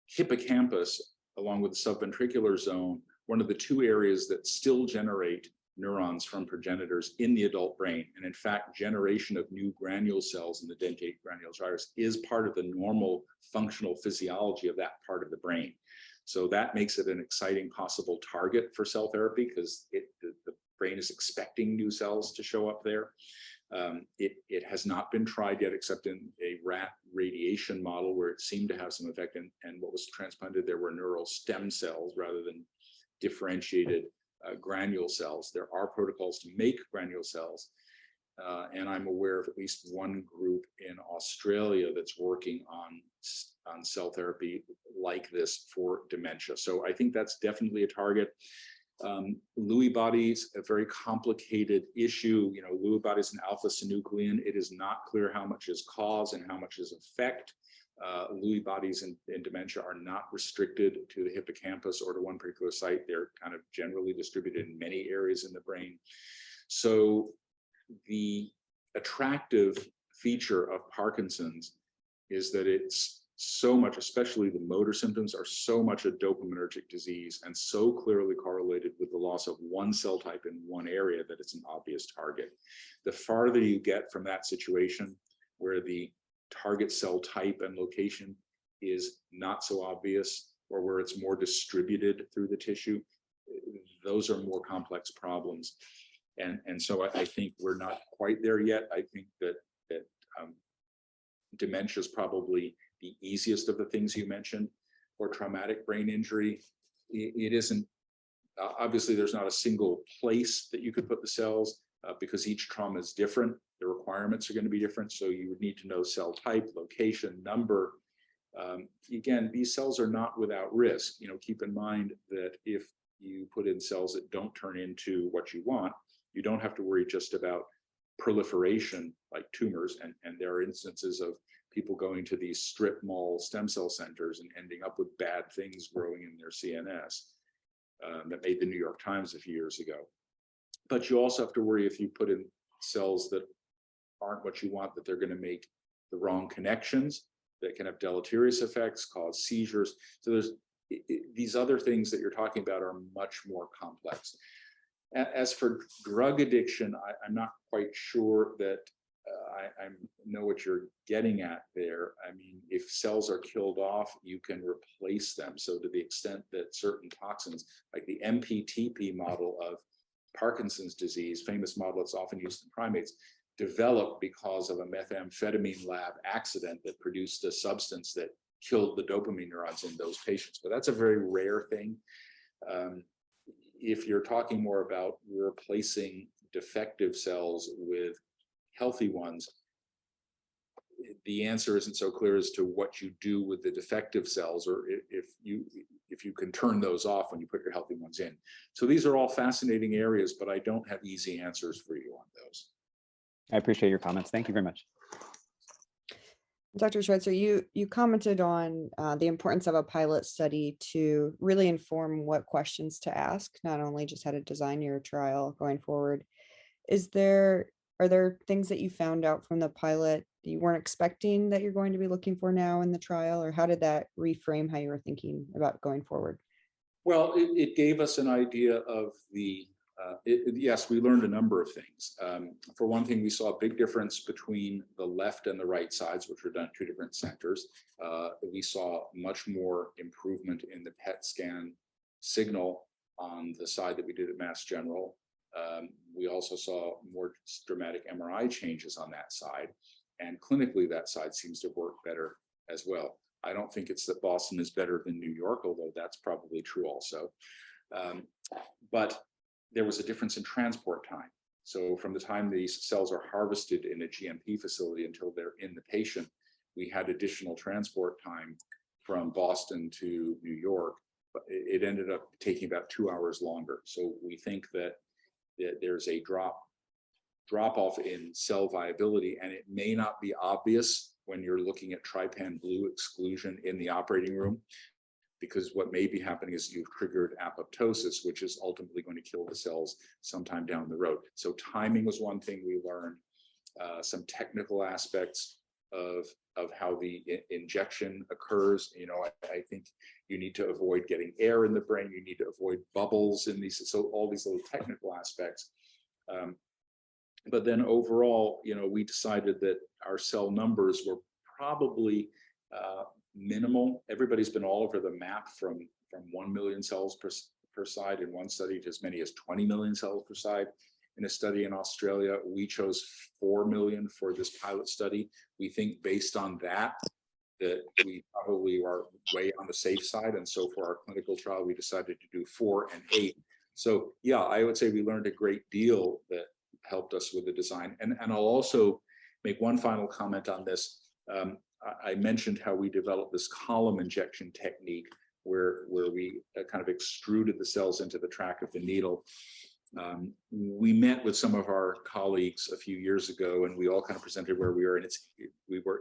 [SPEAKER 2] hippocampus, along with the subventricular zone, one of the 2 areas that still generate neurons from progenitors in the adult brain. And in fact, generation of new granule cells in the dentate granule gyrus is part of the normal functional physiology of that part of the brain. So that makes it an exciting possible target for cell therapy, because the brain is expecting new cells to show up there. It has not been tried yet, except in a rat radiation model where it seemed to have some effect, and what was transplanted there were neural stem cells rather than differentiated granule cells. There are protocols to make granule cells, and I'm aware of at least one group in Australia that's working on cell therapy like this for dementia. So I think that's definitely a target. Lewy bodies, a very complicated issue. Lewy bodies and alpha-synuclein, it is not clear how much is cause and how much is effect. Lewy bodies in dementia are not restricted to the hippocampus or to one particular site. They're kind of generally distributed in many areas in the brain. So the attractive feature of Parkinson's is that it's so much, especially the motor symptoms, are so much a dopaminergic disease and so clearly correlated with the loss of one cell type in one area that it's an obvious target. The farther you get from that situation where the target cell type and location is not so obvious, or where it's more distributed through the tissue, those are more complex problems. And so I think we're not quite there yet. I think that dementia is probably the easiest of the things you mentioned. For traumatic brain injury, it isn't, obviously there's not a single place that you could put the cells because each trauma is different. The requirements are going to be different. So you would need to know cell type, location, number. Again, these cells are not without risk. Keep in mind that if you put in cells that don't turn into what you want, you don't have to worry just about proliferation like tumors. And there are instances of people going to these strip mall stem cell centers and ending up with bad things growing in their CNS that made the New York Times a few years ago. But you also have to worry if you put in cells that aren't what you want, that they're going to make the wrong connections that can have deleterious effects, cause seizures. So there's these other things that you're talking about are much more complex. As for drug addiction, I'm not quite sure that I know what you're getting at there. I mean, if cells are killed off, you can replace them. So to the extent that certain toxins, like the MPTP model of Parkinson's disease, famous model that's often used in primates, developed because of a methamphetamine lab accident that produced a substance that killed the dopamine neurons in those patients. But that's a very rare thing. If you're talking more about replacing defective cells with healthy ones, the answer isn't so clear as to what you do with the defective cells, or if you can turn those off when you put your healthy ones in. So these are all fascinating areas, but I don't have easy answers for you on those.
[SPEAKER 3] I appreciate your comments. Thank you very much.
[SPEAKER 1] Dr. Schweitzer, you commented on the importance of a pilot study to really inform what questions to ask, not only just how to design your trial going forward. Are there things that you found out from the pilot that you weren't expecting that you're going to be looking for now in the trial, or how did that reframe how you were thinking about going forward?
[SPEAKER 2] Well, it gave us an idea of yes, we learned a number of things. For one thing, we saw a big difference between the left and the right sides, which were done at two different centers. We saw much more improvement in the PET scan signal on the side that we did at Mass General. We also saw more dramatic MRI changes on that side. And clinically, that side seems to work better as well. I don't think it's that Boston is better than New York, although that's probably true also. But there was a difference in transport time. So from the time these cells are harvested in a GMP facility until they're in the patient, we had additional transport time from Boston to New York, but it ended up taking about 2 hours longer. So we think that there's a drop off in cell viability, and it may not be obvious when you're looking at trypan blue exclusion in the operating room, because what may be happening is you've triggered apoptosis, which is ultimately going to kill the cells sometime down the road. So timing was one thing we learned, some technical aspects of how the injection occurs. You know, I think you need to avoid getting air in the brain, you need to avoid bubbles in these, so all these little technical aspects. But then overall, you know, we decided that our cell numbers were probably minimal. Everybody's been all over the map from 1 million cells per side in one study to as many as 20 million cells per side in a study in Australia. We chose 4 million for this pilot study. We think based on that we probably are way on the safe side. And so for our clinical trial, we decided to do 4 and 8. So yeah, I would say we learned a great deal that helped us with the design. And I'll also make one final comment on this. I mentioned how we developed this column injection technique where we kind of extruded the cells into the track of the needle. We met with some of our colleagues a few years ago, and we all kind of presented where we were. And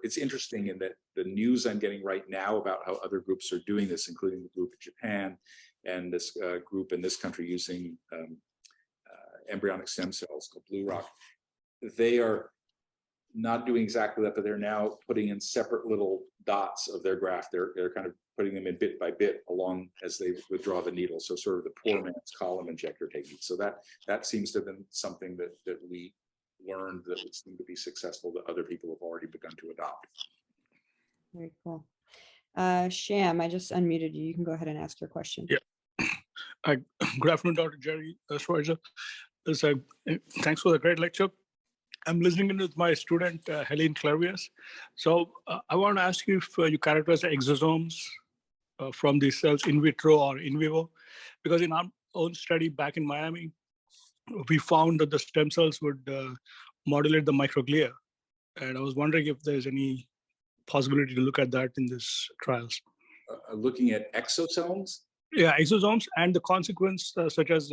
[SPEAKER 2] it's interesting in that the news I'm getting right now about how other groups are doing this, including the group in Japan and this group in this country using embryonic stem cells called Blue Rock. They are not doing exactly that, but they're now putting in separate little dots of their graft. They're kind of putting them in bit by bit along as they withdraw the needle. So sort of the poor man's column injector technique. So that seems to have been something that we learned that would seem to be successful that other people have already begun to adopt.
[SPEAKER 1] Very cool. Sham, I just unmuted you. You can go ahead and ask your question.
[SPEAKER 4] Yeah. Good afternoon, Dr. Jerry Schweitzer. Thanks for the great lecture. I'm listening in with my student, Helene Clavius. So I want to ask you if you characterize the exosomes from these cells in vitro or in vivo, because in our own study back in Miami, we found that the stem cells would modulate the microglia. And I was wondering if there's any possibility to look at that in these trials.
[SPEAKER 2] Looking at exosomes?
[SPEAKER 4] Yeah, exosomes and the consequence such as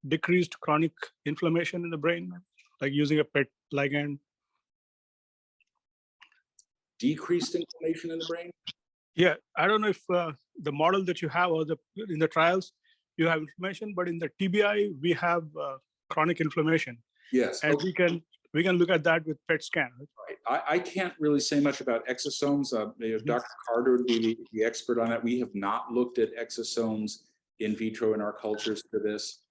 [SPEAKER 4] decreased chronic inflammation in the brain, like using a PET ligand.
[SPEAKER 2] Decreased inflammation in the brain?
[SPEAKER 4] Yeah, I don't know if the model that you have or in the trials, you have inflammation, but in the TBI, we have chronic inflammation.
[SPEAKER 2] Yes.
[SPEAKER 4] And
[SPEAKER 2] okay.
[SPEAKER 4] we can look at that with PET scan.
[SPEAKER 2] Right. I can't really say much about exosomes. Dr. Carter would be the expert on that. We have not looked at exosomes in vitro in our cultures for this.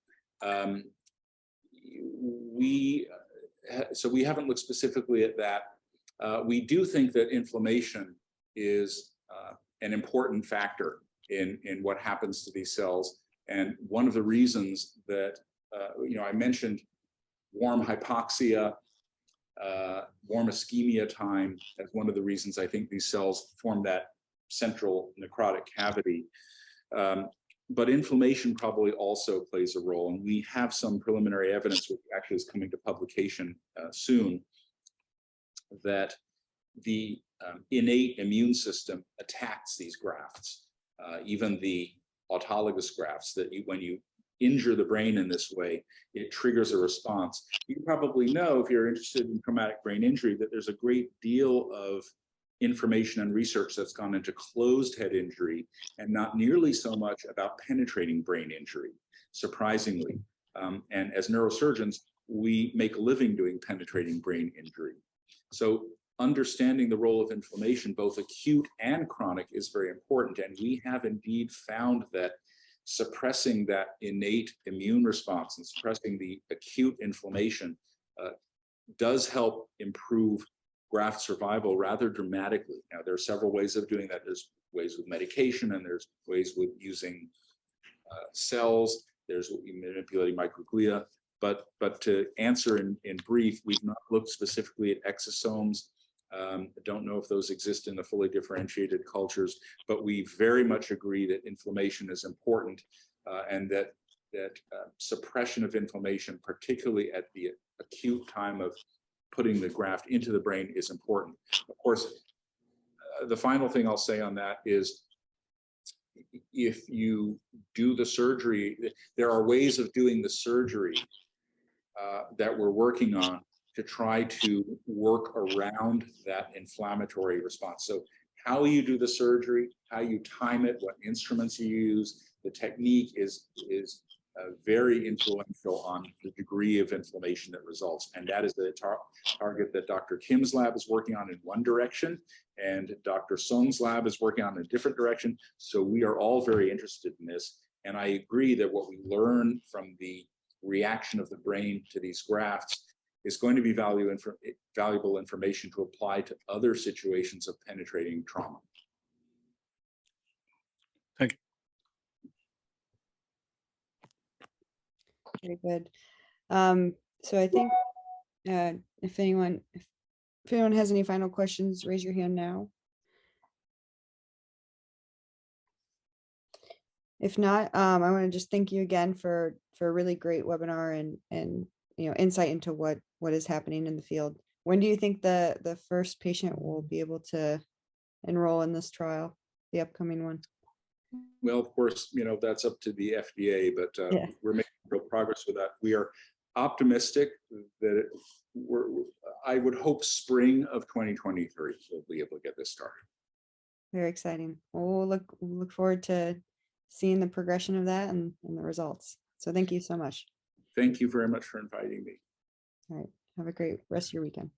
[SPEAKER 2] So we haven't looked specifically at that. We do think that inflammation is an important factor in what happens to these cells. And one of the reasons that, I mentioned warm hypoxia, warm ischemia time as one of the reasons I think these cells form that central necrotic cavity. But inflammation probably also plays a role. And we have some preliminary evidence, which actually is coming to publication soon, that the innate immune system attacks these grafts, even the autologous grafts, that when you injure the brain in this way, it triggers a response. You probably know, if you're interested in traumatic brain injury, that there's a great deal of information and research that's gone into closed head injury and not nearly so much about penetrating brain injury, surprisingly. And as neurosurgeons, we make a living doing penetrating brain injury. So understanding the role of inflammation, both acute and chronic, is very important. And we have indeed found that suppressing that innate immune response and suppressing the acute inflammation does help improve graft survival rather dramatically. Now, there are several ways of doing that. There's ways with medication, and there's ways with using cells. There's manipulating microglia. But to answer in brief, we've not looked specifically at exosomes. I don't know if those exist in the fully differentiated cultures, but we very much agree that inflammation is important, and that suppression of inflammation, particularly at the acute time of putting the graft into the brain, is important. Of course, the final thing I'll say on that is, if you do the surgery, there are ways of doing the surgery that we're working on to try to work around that inflammatory response. So how you do the surgery, how you time it, what instruments you use, the technique is very influential on the degree of inflammation that results. And that is the target that Dr. Kim's lab is working on in one direction, and Dr. Song's lab is working on in a different direction. So we are all very interested in this. And I agree that what we learn from the reaction of the brain to these grafts is going to be valuable information to apply to other situations of penetrating trauma.
[SPEAKER 4] Thank you.
[SPEAKER 1] Very good. So I think if anyone has any final questions, raise your hand now. If not, I want to just thank you again for a really great webinar and insight into what is happening in the field. When do you think the first patient will be able to enroll in this trial, the upcoming one?
[SPEAKER 2] Well, of course, that's up to the FDA, but we're making real progress with that. We are optimistic that I would hope spring of 2023 we'll be able to get this started.
[SPEAKER 1] Very exciting. Well, we'll look forward to seeing the progression of that and the results. So thank you so much.
[SPEAKER 2] Thank you very much for inviting me.
[SPEAKER 1] All right. Have a great rest of your weekend.